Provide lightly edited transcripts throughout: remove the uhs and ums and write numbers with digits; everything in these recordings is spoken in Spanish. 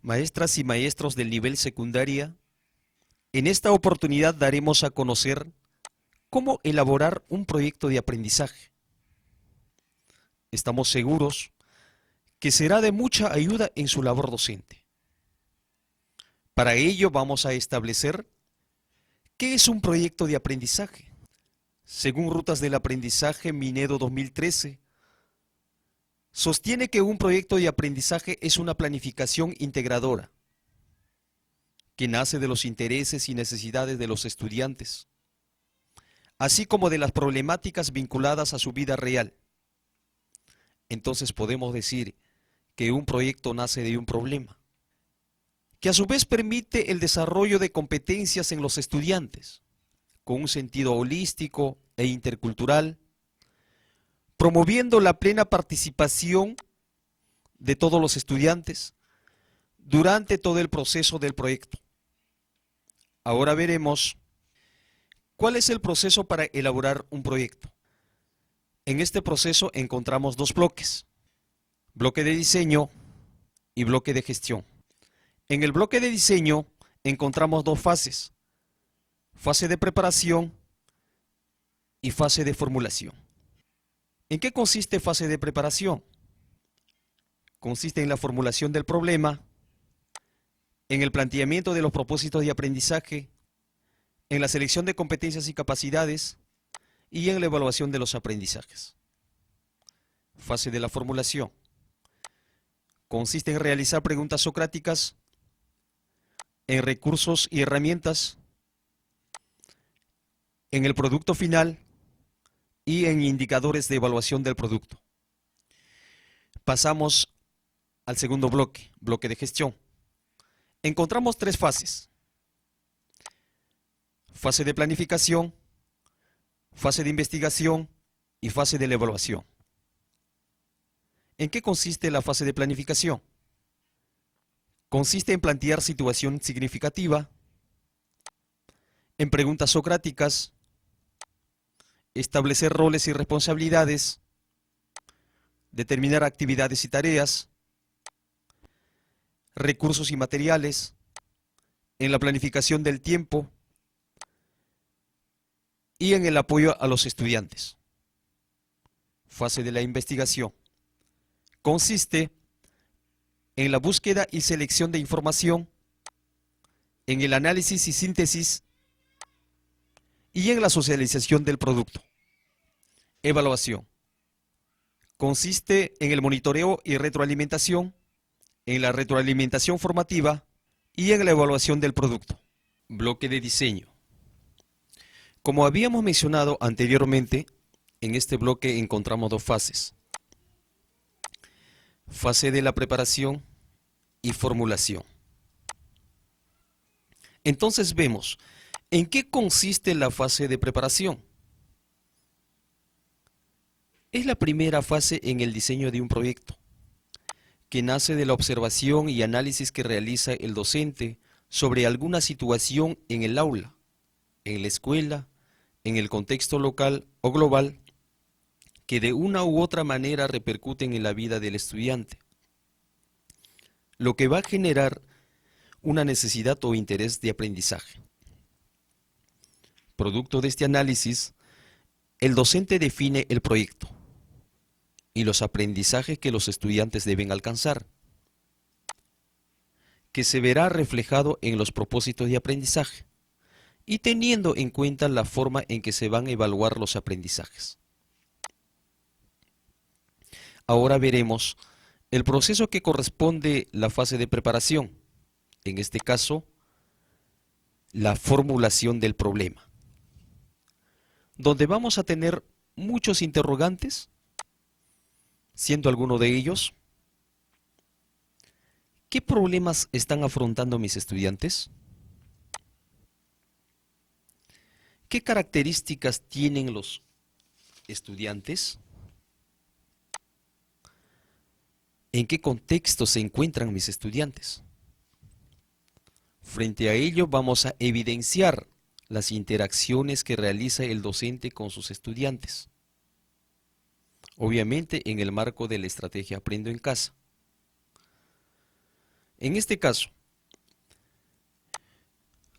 Maestras y maestros del nivel secundaria, en esta oportunidad daremos a conocer cómo elaborar un proyecto de aprendizaje. Estamos seguros que será de mucha ayuda en su labor docente. Para ello vamos a establecer qué es un proyecto de aprendizaje. Según Rutas del Aprendizaje Minedo 2013, sostiene que un proyecto de aprendizaje es una planificación integradora que nace de los intereses y necesidades de los estudiantes, así como de las problemáticas vinculadas a su vida real. Entonces podemos decir que un proyecto nace de un problema, que a su vez permite el desarrollo de competencias en los estudiantes, con un sentido holístico e intercultural, promoviendo la plena participación de todos los estudiantes durante todo el proceso del proyecto. Ahora veremos cuál es el proceso para elaborar un proyecto. En este proceso encontramos dos bloques: bloque de diseño y bloque de gestión. En el bloque de diseño encontramos dos fases: fase de preparación y fase de formulación. ¿En qué consiste fase de preparación? Consiste en la formulación del problema, en el planteamiento de los propósitos de aprendizaje, en la selección de competencias y capacidades y en la evaluación de los aprendizajes. Fase de la formulación. Consiste en realizar preguntas socráticas, en recursos y herramientas, en el producto final y en indicadores de evaluación del producto. Pasamos al segundo bloque, bloque de gestión. Encontramos tres fases: fase de planificación, fase de investigación y fase de la evaluación. ¿En qué consiste la fase de planificación? Consiste en plantear situación significativa, en preguntas socráticas, establecer roles y responsabilidades, determinar actividades y tareas, recursos y materiales, en la planificación del tiempo y en el apoyo a los estudiantes. Fase de la investigación. Consiste en la búsqueda y selección de información, en el análisis y síntesis y en la socialización del producto. Evaluación. Consiste en el monitoreo y retroalimentación, en la retroalimentación formativa y en la evaluación del producto. Bloque de diseño. Como habíamos mencionado anteriormente, en este bloque encontramos dos fases: fase de la preparación y formulación. Entonces vemos en qué consiste la fase de preparación. Es la primera fase en el diseño de un proyecto, que nace de la observación y análisis que realiza el docente sobre alguna situación en el aula, en la escuela, en el contexto local o global, que de una u otra manera repercuten en la vida del estudiante, lo que va a generar una necesidad o interés de aprendizaje. Producto de este análisis, el docente define el proyecto y los aprendizajes que los estudiantes deben alcanzar, que se verá reflejado en los propósitos de aprendizaje y teniendo en cuenta la forma en que se van a evaluar los aprendizajes. Ahora veremos el proceso que corresponde a la fase de preparación, en este caso, la formulación del problema, donde vamos a tener muchos interrogantes, siendo alguno de ellos: ¿qué problemas están afrontando mis estudiantes? ¿Qué características tienen los estudiantes? ¿En qué contexto se encuentran mis estudiantes? Frente a ello vamos a evidenciar las interacciones que realiza el docente con sus estudiantes, obviamente en el marco de la estrategia Aprendo en Casa. En este caso,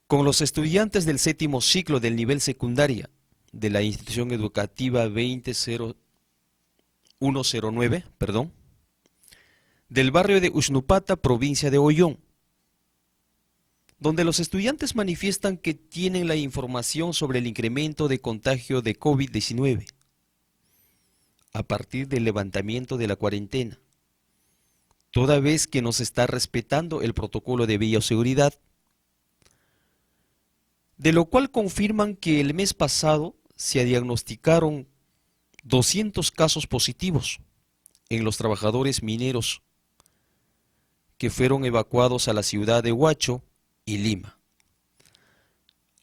con los estudiantes del séptimo ciclo del nivel secundaria de la institución educativa 20109, del barrio de Uxnupata, provincia de Ollón, donde los estudiantes manifiestan que tienen la información sobre el incremento de contagio de COVID-19 a partir del levantamiento de la cuarentena, toda vez que no se está respetando el protocolo de bioseguridad, de lo cual confirman que el mes pasado se diagnosticaron 200 casos positivos en los trabajadores mineros que fueron evacuados a la ciudad de Huacho y Lima.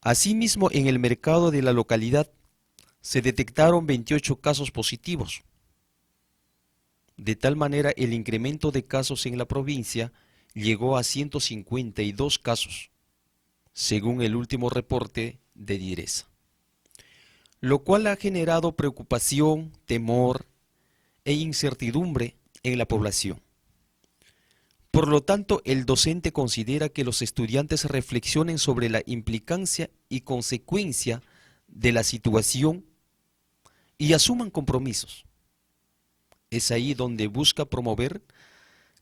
Asimismo, en el mercado de la localidad se detectaron 28 casos positivos. De tal manera, el incremento de casos en la provincia llegó a 152 casos, según el último reporte de DIRESA, lo cual ha generado preocupación, temor e incertidumbre en la población. Por lo tanto, el docente considera que los estudiantes reflexionen sobre la implicancia y consecuencia de la situación y asuman compromisos. Es ahí donde busca promover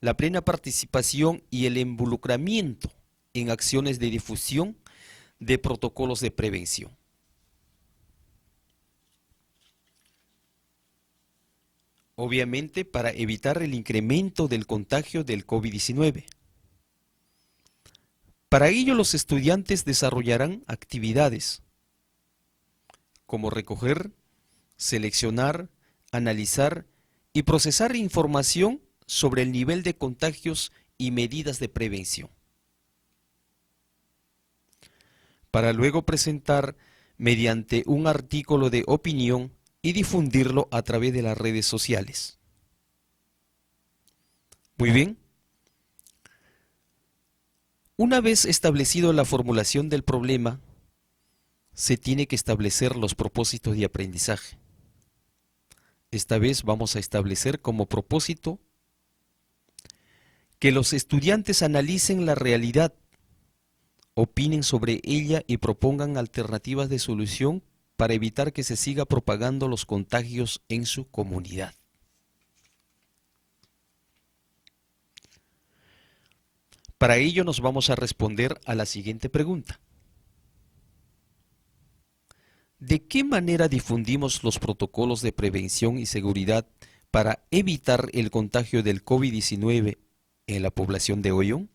la plena participación y el involucramiento en acciones de difusión de protocolos de prevención. Obviamente, para evitar el incremento del contagio del COVID-19. Para ello, los estudiantes desarrollarán actividades como recoger, seleccionar, analizar y procesar información sobre el nivel de contagios y medidas de prevención, para luego presentar mediante un artículo de opinión y difundirlo a través de las redes sociales. Muy bien. Una vez establecido la formulación del problema, se tiene que establecer los propósitos de aprendizaje. Esta vez vamos a establecer como propósito que los estudiantes analicen la realidad, opinen sobre ella y propongan alternativas de solución para evitar que se siga propagando los contagios en su comunidad. Para ello nos vamos a responder a la siguiente pregunta. ¿De qué manera difundimos los protocolos de prevención y seguridad para evitar el contagio del COVID-19 en la población de Ollón?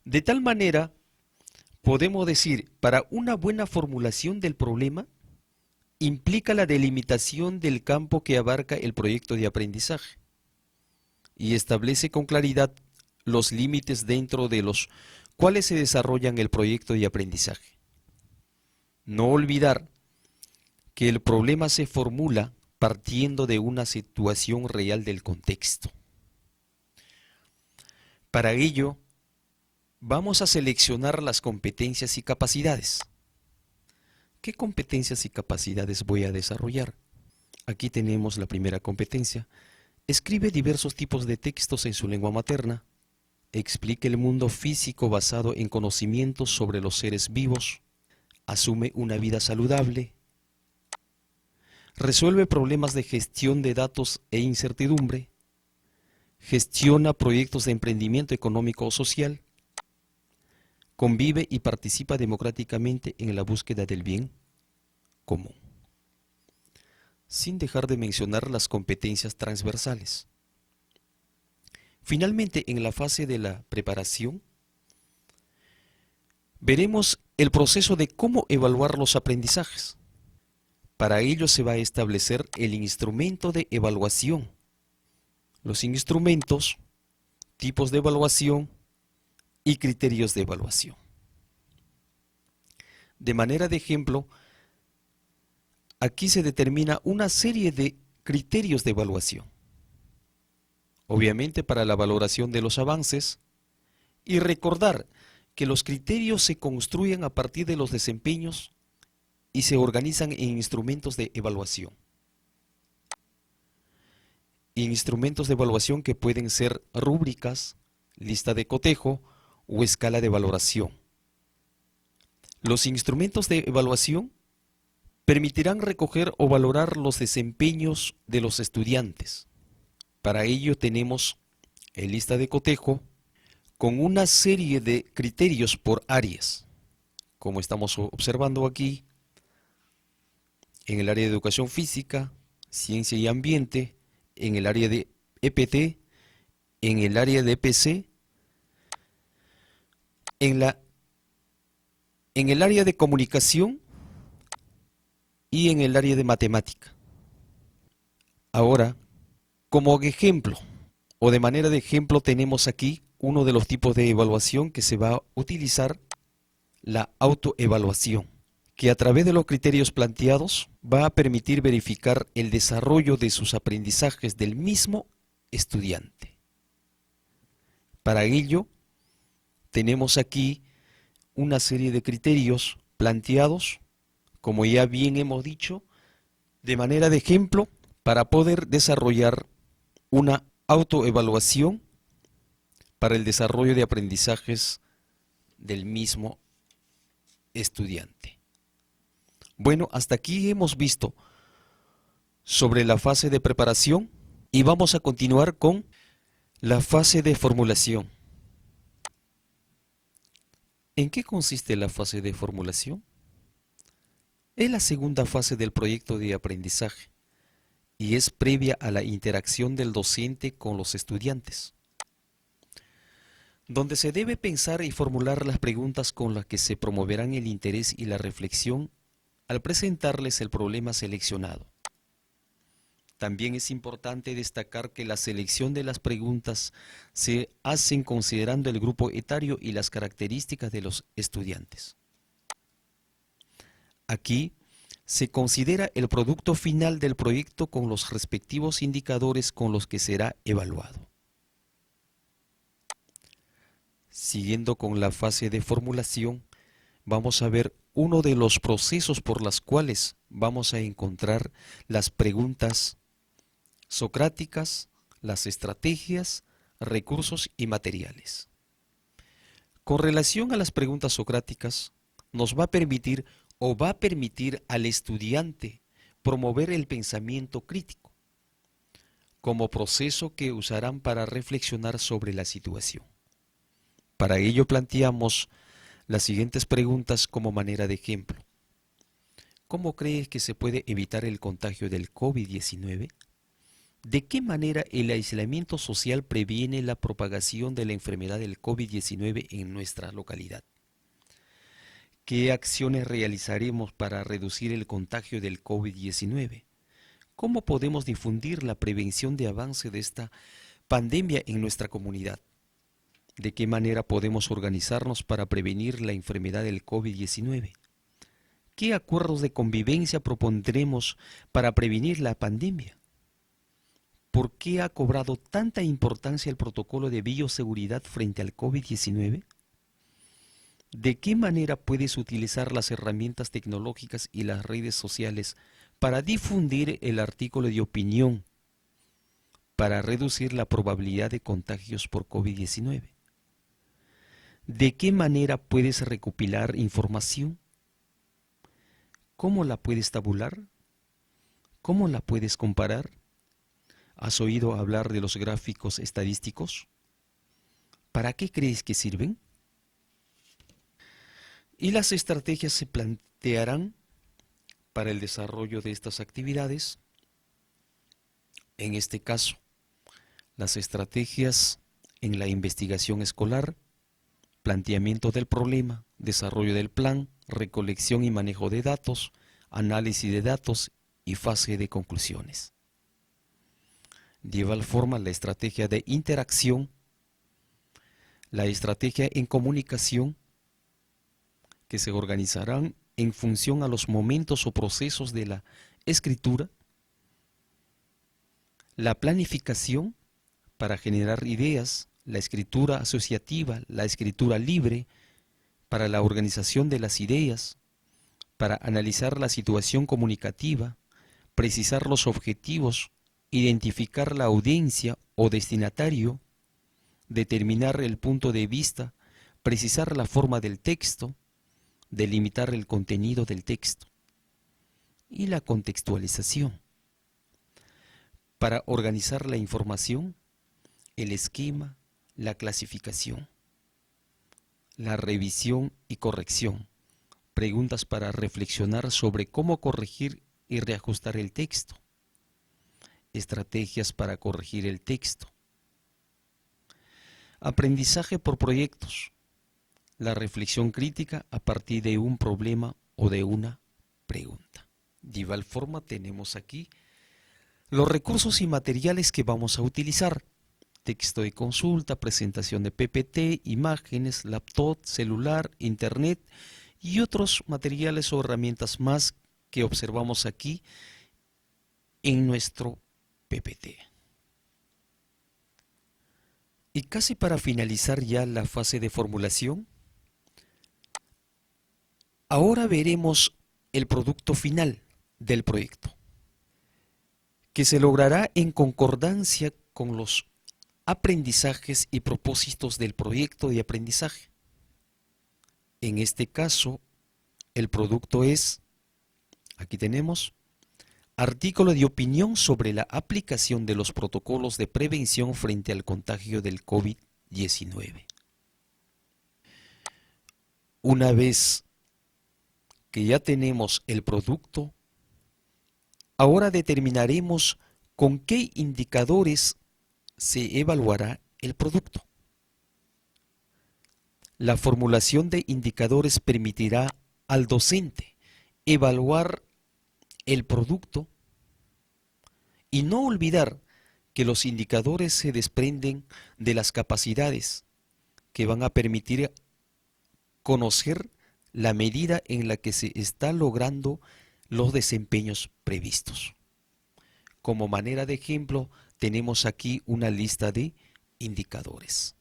De tal manera, podemos decir, para una buena formulación del problema, implica la delimitación del campo que abarca el proyecto de aprendizaje y establece con claridad los límites dentro de los cuales se desarrollan el proyecto de aprendizaje. No olvidar que el problema se formula partiendo de una situación real del contexto. Para ello, vamos a seleccionar las competencias y capacidades. ¿Qué competencias y capacidades voy a desarrollar? Aquí tenemos la primera competencia. Escribe diversos tipos de textos en su lengua materna. Explique el mundo físico basado en conocimientos sobre los seres vivos. Asume una vida saludable. Resuelve problemas de gestión de datos e incertidumbre. Gestiona proyectos de emprendimiento económico o social. Convive y participa democráticamente en la búsqueda del bien común, sin dejar de mencionar las competencias transversales. Finalmente, en la fase de la preparación, veremos el proceso de cómo evaluar los aprendizajes. Para ello se va a establecer el instrumento de evaluación, los instrumentos, tipos de evaluación y criterios de evaluación. De manera de ejemplo, aquí se determina una serie de criterios de evaluación. Obviamente para la valoración de los avances, y recordar que los criterios se construyen a partir de los desempeños y se organizan en instrumentos de evaluación. instrumentos de evaluación que pueden ser rúbricas, lista de cotejo o escala de valoración. Los instrumentos de evaluación permitirán recoger o valorar los desempeños de los estudiantes. Para ello tenemos el lista de cotejo con una serie de criterios por áreas, como estamos observando aquí, en el área de educación física, ciencia y ambiente, en el área de EPT, en el área de EPC, en el área de comunicación y en el área de matemática. Ahora, como ejemplo, o de manera de ejemplo, tenemos aquí uno de los tipos de evaluación que se va a utilizar, la autoevaluación, que a través de los criterios planteados va a permitir verificar el desarrollo de sus aprendizajes del mismo estudiante. Para ello, tenemos aquí una serie de criterios planteados, como ya bien hemos dicho, de manera de ejemplo, para poder desarrollar una autoevaluación para el desarrollo de aprendizajes del mismo estudiante. Bueno, hasta aquí hemos visto sobre la fase de preparación y vamos a continuar con la fase de formulación. ¿En qué consiste la fase de formulación? Es la segunda fase del proyecto de aprendizaje y es previa a la interacción del docente con los estudiantes, donde se debe pensar y formular las preguntas con las que se promoverán el interés y la reflexión al presentarles el problema seleccionado. También es importante destacar que la selección de las preguntas se hacen considerando el grupo etario y las características de los estudiantes. Aquí se considera el producto final del proyecto con los respectivos indicadores con los que será evaluado. Siguiendo con la fase de formulación, vamos a ver uno de los procesos por los cuales vamos a encontrar las preguntas socráticas, las estrategias, recursos y materiales. Con relación a las preguntas socráticas, nos va a permitir o va a permitir al estudiante promover el pensamiento crítico como proceso que usarán para reflexionar sobre la situación. Para ello planteamos las siguientes preguntas como manera de ejemplo. ¿Cómo crees que se puede evitar el contagio del COVID-19? ¿De qué manera el aislamiento social previene la propagación de la enfermedad del COVID-19 en nuestra localidad? ¿Qué acciones realizaremos para reducir el contagio del COVID-19? ¿Cómo podemos difundir la prevención de avance de esta pandemia en nuestra comunidad? ¿De qué manera podemos organizarnos para prevenir la enfermedad del COVID-19? ¿Qué acuerdos de convivencia propondremos para prevenir la pandemia? ¿Por qué ha cobrado tanta importancia el protocolo de bioseguridad frente al COVID-19? ¿De qué manera puedes utilizar las herramientas tecnológicas y las redes sociales para difundir el artículo de opinión para reducir la probabilidad de contagios por COVID-19? ¿De qué manera puedes recopilar información? ¿Cómo la puedes tabular? ¿Cómo la puedes comparar? ¿Has oído hablar de los gráficos estadísticos? ¿Para qué crees que sirven? Y las estrategias se plantearán para el desarrollo de estas actividades. En este caso, las estrategias en la investigación escolar, planteamiento del problema, desarrollo del plan, recolección y manejo de datos, análisis de datos y fase de conclusiones. De igual forma, la estrategia de interacción, la estrategia en comunicación, que se organizarán en función a los momentos o procesos de la escritura, la planificación para generar ideas, la escritura asociativa, la escritura libre para la organización de las ideas, para analizar la situación comunicativa, precisar los objetivos identificar la audiencia o destinatario, determinar el punto de vista, precisar la forma del texto, delimitar el contenido del texto y la contextualización. Para organizar la información, el esquema, la clasificación, la revisión y corrección, preguntas para reflexionar sobre cómo corregir y reajustar el texto, estrategias para corregir el texto, aprendizaje por proyectos, la reflexión crítica a partir de un problema o de una pregunta. De igual forma tenemos aquí los recursos y materiales que vamos a utilizar: texto de consulta, presentación de PPT, imágenes, laptop, celular, internet y otros materiales o herramientas más que observamos aquí en nuestro PPT. Y casi para finalizar ya la fase de formulación, ahora veremos el producto final del proyecto, que se logrará en concordancia con los aprendizajes y propósitos del proyecto de aprendizaje. En este caso, el producto es, aquí tenemos, artículo de opinión sobre la aplicación de los protocolos de prevención frente al contagio del COVID-19. Una vez que ya tenemos el producto, ahora determinaremos con qué indicadores se evaluará el producto. La formulación de indicadores permitirá al docente evaluar el producto y no olvidar que los indicadores se desprenden de las capacidades que van a permitir conocer la medida en la que se está logrando los desempeños previstos. Como manera de ejemplo, tenemos aquí una lista de indicadores.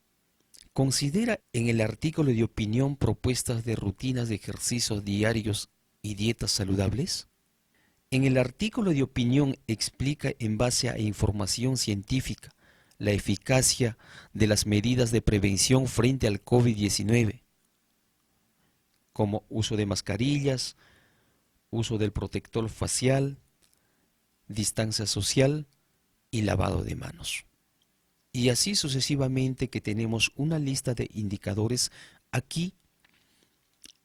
Considera en el artículo de opinión propuestas de rutinas de ejercicios diarios y dietas saludables. En el artículo de opinión explica en base a información científica la eficacia de las medidas de prevención frente al COVID-19, como uso de mascarillas, uso del protector facial, distancia social y lavado de manos. Y así sucesivamente, que tenemos una lista de indicadores aquí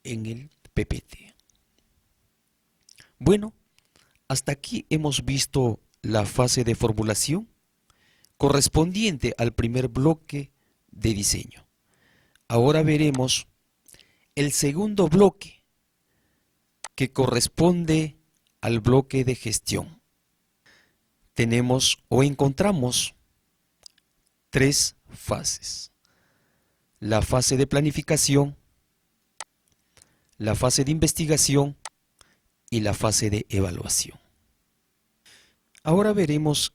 en el PPT. Bueno, hasta aquí hemos visto la fase de formulación correspondiente al primer bloque de diseño. Ahora veremos el segundo bloque, que corresponde al bloque de gestión. Tenemos o encontramos tres fases: la fase de planificación, la fase de investigación y la fase de evaluación. Ahora veremos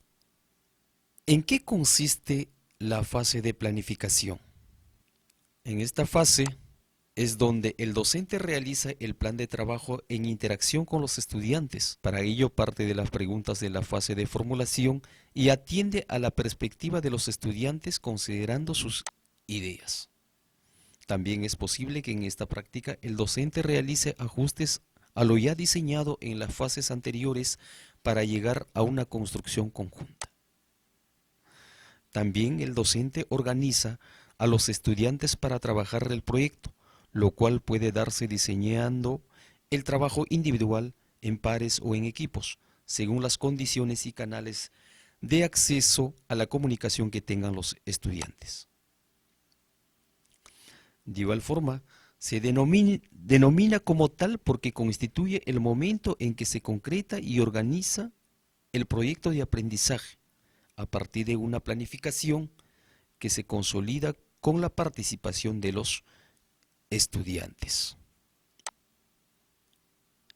en qué consiste la fase de planificación. En esta fase es donde el docente realiza el plan de trabajo en interacción con los estudiantes. Para ello parte de las preguntas de la fase de formulación y atiende a la perspectiva de los estudiantes considerando sus ideas. También es posible que en esta práctica el docente realice ajustes a lo ya diseñado en las fases anteriores para llegar a una construcción conjunta. También el docente organiza a los estudiantes para trabajar el proyecto, lo cual puede darse diseñando el trabajo individual, en pares o en equipos, según las condiciones y canales de acceso a la comunicación que tengan los estudiantes. De igual forma, se denomina como tal porque constituye el momento en que se concreta y organiza el proyecto de aprendizaje a partir de una planificación que se consolida con la participación de los estudiantes.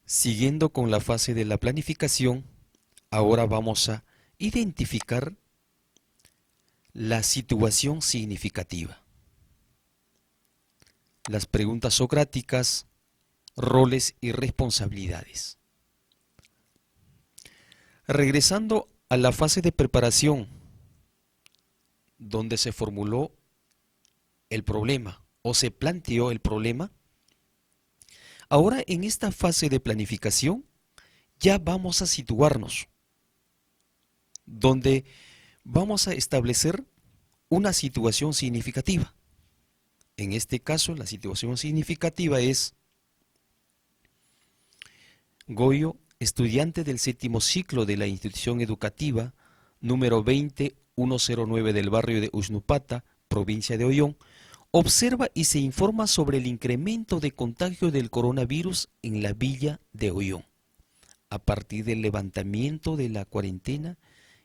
Siguiendo con la fase de la planificación, ahora vamos a identificar la situación significativa, las preguntas socráticas, roles y responsabilidades. Regresando a la fase de preparación, donde se formuló el problema o se planteó el problema. Ahora en esta fase de planificación ya vamos a situarnos, donde vamos a establecer una situación significativa. En este caso, la situación significativa es: Goyo, estudiante del séptimo ciclo de la institución educativa número 20109 del barrio de Uxnupata, provincia de Ollón, observa y se informa sobre el incremento de contagio del coronavirus en la villa de Ollón, a partir del levantamiento de la cuarentena,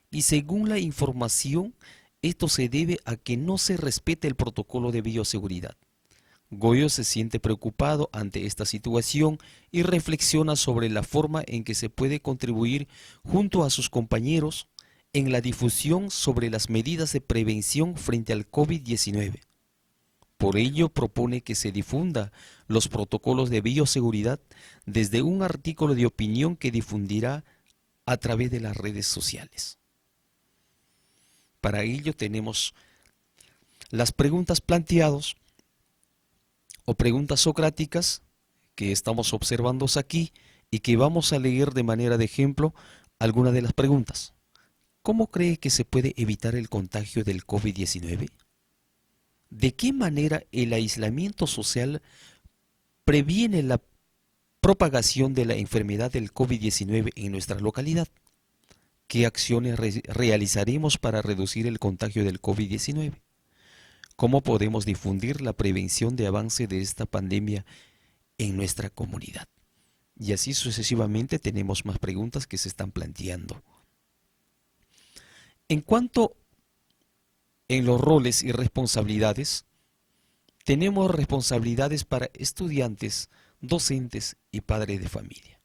y según la información, esto se debe a que no se respeta el protocolo de bioseguridad. Goyo se siente preocupado ante esta situación y reflexiona sobre la forma en que se puede contribuir junto a sus compañeros en la difusión sobre las medidas de prevención frente al COVID-19. Por ello propone que se difunda los protocolos de bioseguridad desde un artículo de opinión que difundirá a través de las redes sociales. Para ello tenemos las preguntas planteadas o preguntas socráticas que estamos observando aquí y que vamos a leer de manera de ejemplo algunas de las preguntas. ¿Cómo cree que se puede evitar el contagio del COVID-19? ¿De qué manera el aislamiento social previene la propagación de la enfermedad del COVID-19 en nuestra localidad? ¿Qué acciones realizaremos para reducir el contagio del COVID-19? ¿Cómo podemos difundir la prevención de avance de esta pandemia en nuestra comunidad? Y así sucesivamente tenemos más preguntas que se están planteando. En cuanto en los roles y responsabilidades, tenemos responsabilidades para estudiantes, docentes y padres de familia.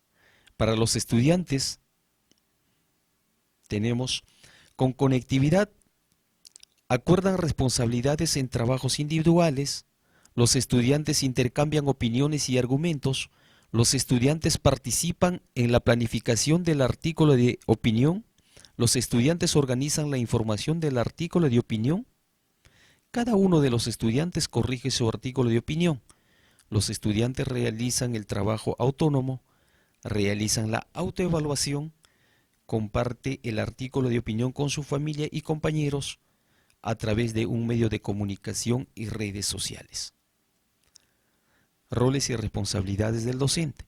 Para los estudiantes tenemos con conectividad, acuerdan responsabilidades en trabajos individuales, los estudiantes intercambian opiniones y argumentos, los estudiantes participan en la planificación del artículo de opinión, los estudiantes organizan la información del artículo de opinión, cada uno de los estudiantes corrige su artículo de opinión, los estudiantes realizan el trabajo autónomo, realizan la autoevaluación, comparte el artículo de opinión con su familia y compañeros, a través de un medio de comunicación y redes sociales. Roles y responsabilidades del docente.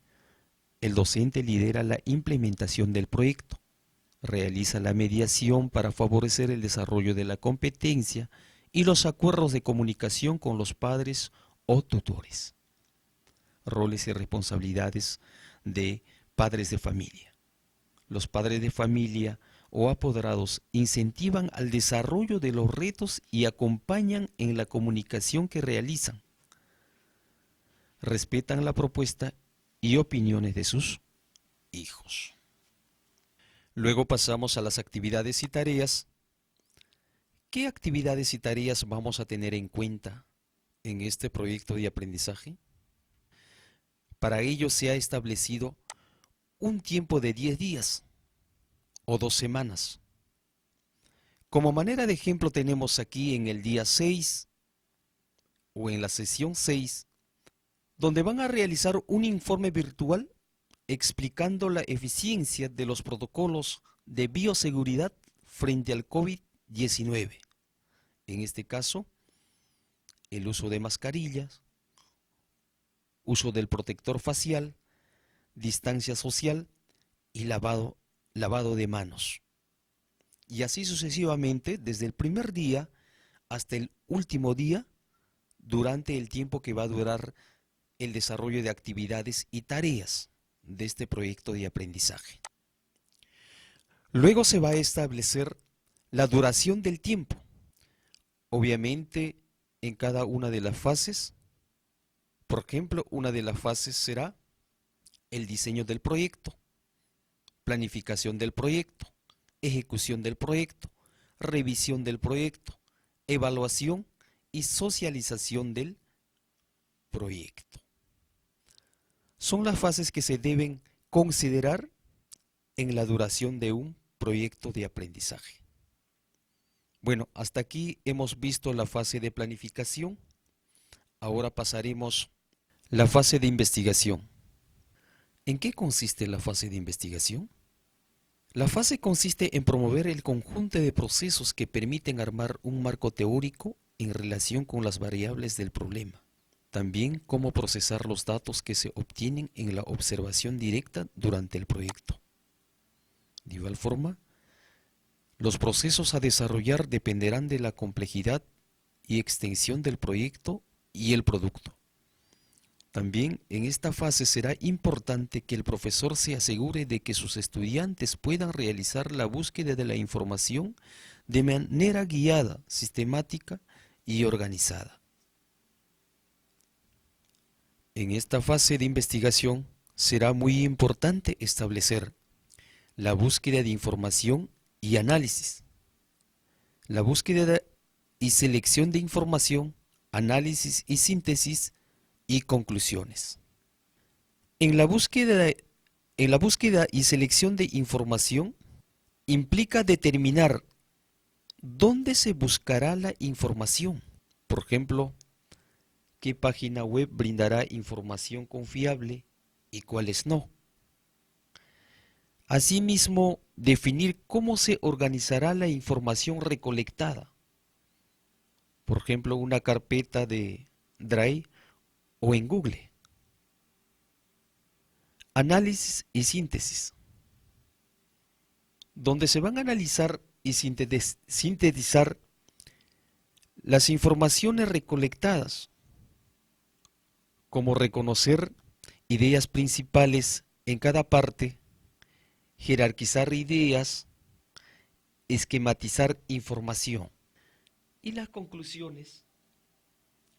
El docente lidera la implementación del proyecto, realiza la mediación para favorecer el desarrollo de la competencia y los acuerdos de comunicación con los padres o tutores. Roles y responsabilidades de padres de familia. Los padres de familia o apoderados incentivan al desarrollo de los retos y acompañan en la comunicación que realizan. Respetan la propuesta y opiniones de sus hijos. Luego pasamos a las actividades y tareas. ¿Qué actividades y tareas vamos a tener en cuenta en este proyecto de aprendizaje? Para ello se ha establecido un tiempo de 10 días o 2 semanas. Como manera de ejemplo tenemos aquí en el día 6 o en la sesión 6, donde van a realizar un informe virtual explicando la eficiencia de los protocolos de bioseguridad frente al COVID-19. En este caso, el uso de mascarillas, uso del protector facial, distancia social y lavado de manos. Y así sucesivamente, desde el primer día hasta el último día, durante el tiempo que va a durar el desarrollo de actividades y tareas de este proyecto de aprendizaje. Luego se va a establecer la duración del tiempo. Obviamente, en cada una de las fases, por ejemplo, una de las fases será el diseño del proyecto, planificación del proyecto, ejecución del proyecto, revisión del proyecto, evaluación y socialización del proyecto. Son las fases que se deben considerar en la duración de un proyecto de aprendizaje. Bueno, hasta aquí hemos visto la fase de planificación. Ahora pasaremos a la fase de investigación. ¿En qué consiste la fase de investigación? La fase consiste en promover el conjunto de procesos que permiten armar un marco teórico en relación con las variables del problema. También cómo procesar los datos que se obtienen en la observación directa durante el proyecto. De igual forma, los procesos a desarrollar dependerán de la complejidad y extensión del proyecto y el producto. También en esta fase será importante que el profesor se asegure de que sus estudiantes puedan realizar la búsqueda de la información de manera guiada, sistemática y organizada. En esta fase de investigación será muy importante establecer la búsqueda de información y análisis, la búsqueda y selección de información, análisis y síntesis y conclusiones. En la búsqueda y selección de información implica determinar dónde se buscará la información. Por ejemplo, qué página web brindará información confiable y cuáles no. Asimismo, definir cómo se organizará la información recolectada. Por ejemplo, una carpeta de Drive o en Google. Análisis y síntesis, donde se van a analizar y sintetizar las informaciones recolectadas, como reconocer ideas principales en cada parte, jerarquizar ideas, esquematizar información. Y las conclusiones,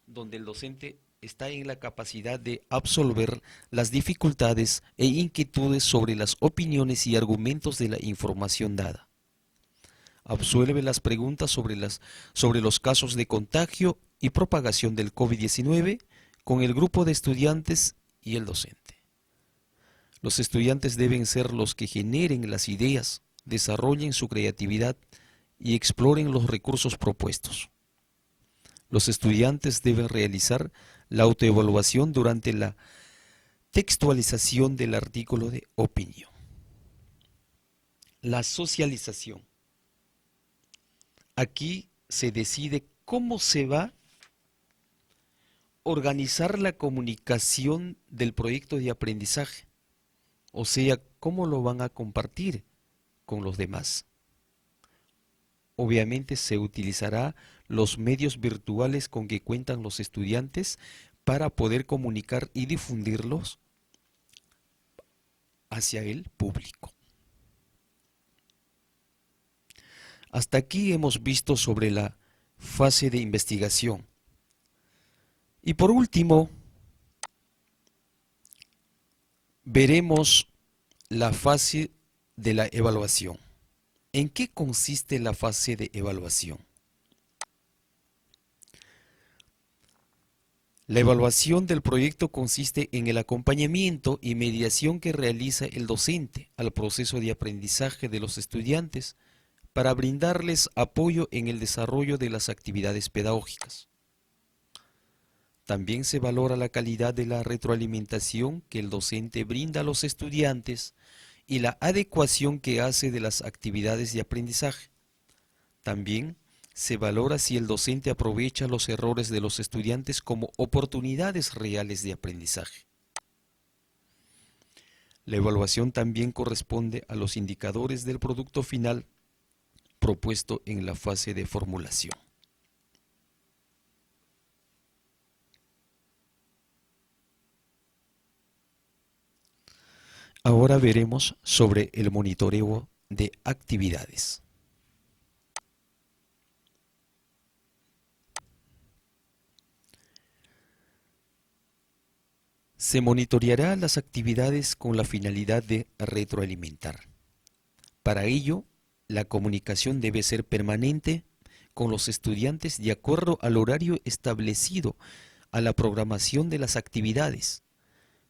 donde el docente está en la capacidad de absolver las dificultades e inquietudes sobre las opiniones y argumentos de la información dada. Absuelve las preguntas sobre los casos de contagio y propagación del COVID-19 con el grupo de estudiantes y el docente. Los estudiantes deben ser los que generen las ideas, desarrollen su creatividad y exploren los recursos propuestos. Los estudiantes deben realizar la autoevaluación durante la textualización del artículo de opinión. La socialización. Aquí se decide cómo se va a organizar la comunicación del proyecto de aprendizaje, o sea, cómo lo van a compartir con los demás. Obviamente se utilizará los medios virtuales con que cuentan los estudiantes para poder comunicar y difundirlos hacia el público. Hasta aquí hemos visto sobre la fase de investigación. Y por último, veremos la fase de la evaluación. ¿En qué consiste la fase de evaluación? La evaluación del proyecto consiste en el acompañamiento y mediación que realiza el docente al proceso de aprendizaje de los estudiantes para brindarles apoyo en el desarrollo de las actividades pedagógicas. También se valora la calidad de la retroalimentación que el docente brinda a los estudiantes y la adecuación que hace de las actividades de aprendizaje. También se valora si el docente aprovecha los errores de los estudiantes como oportunidades reales de aprendizaje. La evaluación también corresponde a los indicadores del producto final propuesto en la fase de formulación. Ahora veremos sobre el monitoreo de actividades. Se monitoreará las actividades con la finalidad de retroalimentar. Para ello, la comunicación debe ser permanente con los estudiantes de acuerdo al horario establecido a la programación de las actividades.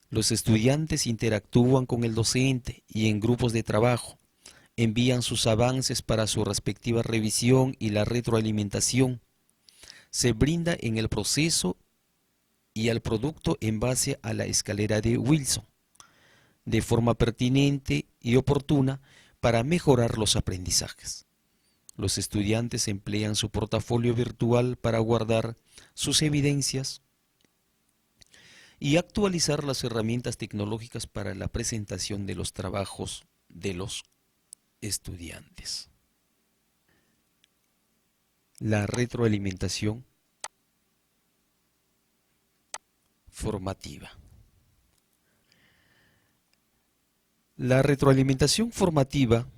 Los estudiantes interactúan con el docente y en grupos de trabajo. envían sus avances para su respectiva revisión y la retroalimentación se brinda en el proceso y al producto en base a la escalera de Wilson, de forma pertinente y oportuna para mejorar los aprendizajes. Los estudiantes emplean su portafolio virtual para guardar sus evidencias y actualizar las herramientas tecnológicas para la presentación de los trabajos de los estudiantes. La retroalimentación formativa. La retroalimentación formativa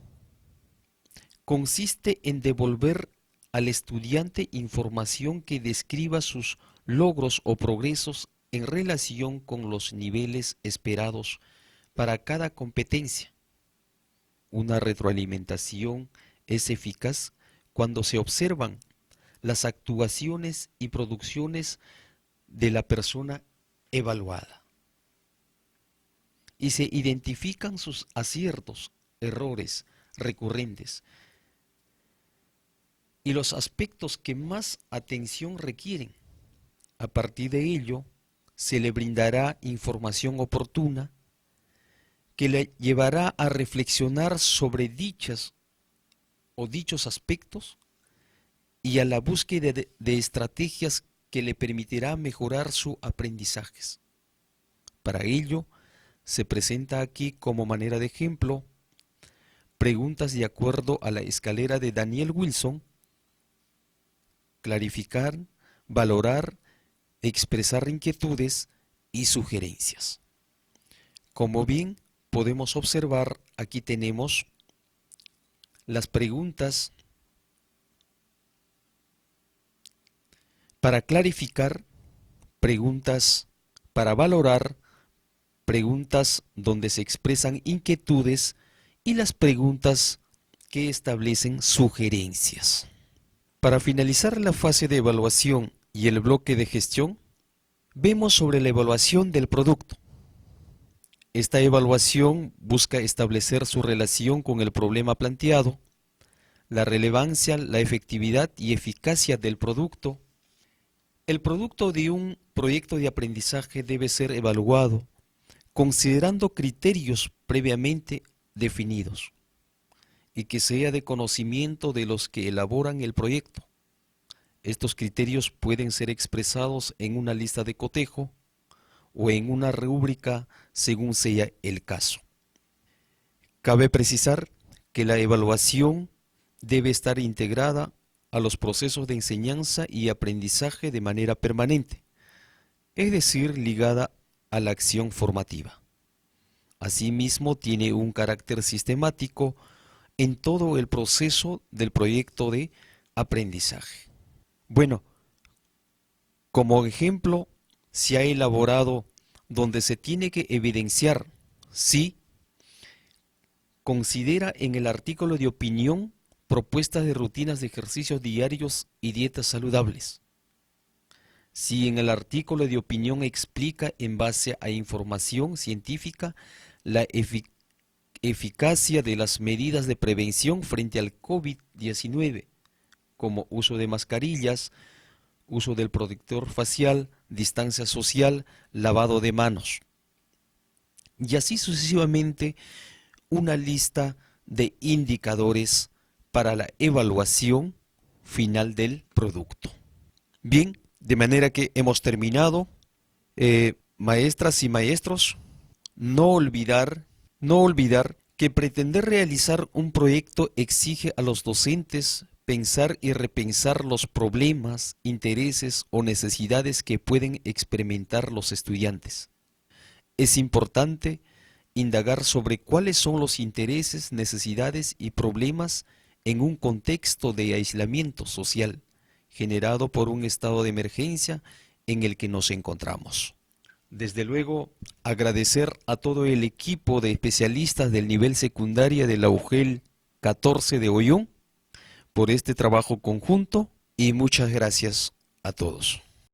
consiste en devolver al estudiante información que describa sus logros o progresos en relación con los niveles esperados para cada competencia. Una retroalimentación es eficaz cuando se observan las actuaciones y producciones de la persona evaluada y se identifican sus aciertos, errores recurrentes y los aspectos que más atención requieren. A partir de ello, se le brindará información oportuna que le llevará a reflexionar sobre dichos aspectos y a la búsqueda de estrategias que le permitirá mejorar sus aprendizajes. Para ello, se presenta aquí como manera de ejemplo preguntas de acuerdo a la escalera de Daniel Wilson: clarificar, valorar, expresar inquietudes y sugerencias. Como bien podemos observar, aquí tenemos las preguntas para clarificar, preguntas para valorar, preguntas donde se expresan inquietudes y las preguntas que establecen sugerencias. Para finalizar la fase de evaluación y el bloque de gestión, vemos sobre la evaluación del producto. Esta evaluación busca establecer su relación con el problema planteado, la relevancia, la efectividad y eficacia del producto. El producto de un proyecto de aprendizaje debe ser evaluado considerando criterios previamente definidos y que sea de conocimiento de los que elaboran el proyecto. Estos criterios pueden ser expresados en una lista de cotejo o en una rúbrica según sea el caso. Cabe precisar que la evaluación debe estar integrada a los procesos de enseñanza y aprendizaje de manera permanente, es decir, ligada a la acción formativa. Asimismo, tiene un carácter sistemático en todo el proceso del proyecto de aprendizaje. Bueno, como ejemplo, se ha elaborado donde se tiene que evidenciar si considera en el artículo de opinión propuestas de rutinas de ejercicios diarios y dietas saludables. Si en el artículo de opinión explica en base a información científica la eficacia de las medidas de prevención frente al COVID-19, como uso de mascarillas, uso del protector facial, distancia social, lavado de manos. Y así sucesivamente, una lista de indicadores para la evaluación final del producto. Bien, de manera que hemos terminado. Maestras y maestros, no olvidar que pretender realizar un proyecto exige a los docentes pensar y repensar los problemas, intereses o necesidades que pueden experimentar los estudiantes. Es importante indagar sobre cuáles son los intereses, necesidades y problemas en un contexto de aislamiento social generado por un estado de emergencia en el que nos encontramos. Desde luego, agradecer a todo el equipo de especialistas del nivel secundaria de la UGEL 14 de Ollón por este trabajo conjunto y muchas gracias a todos.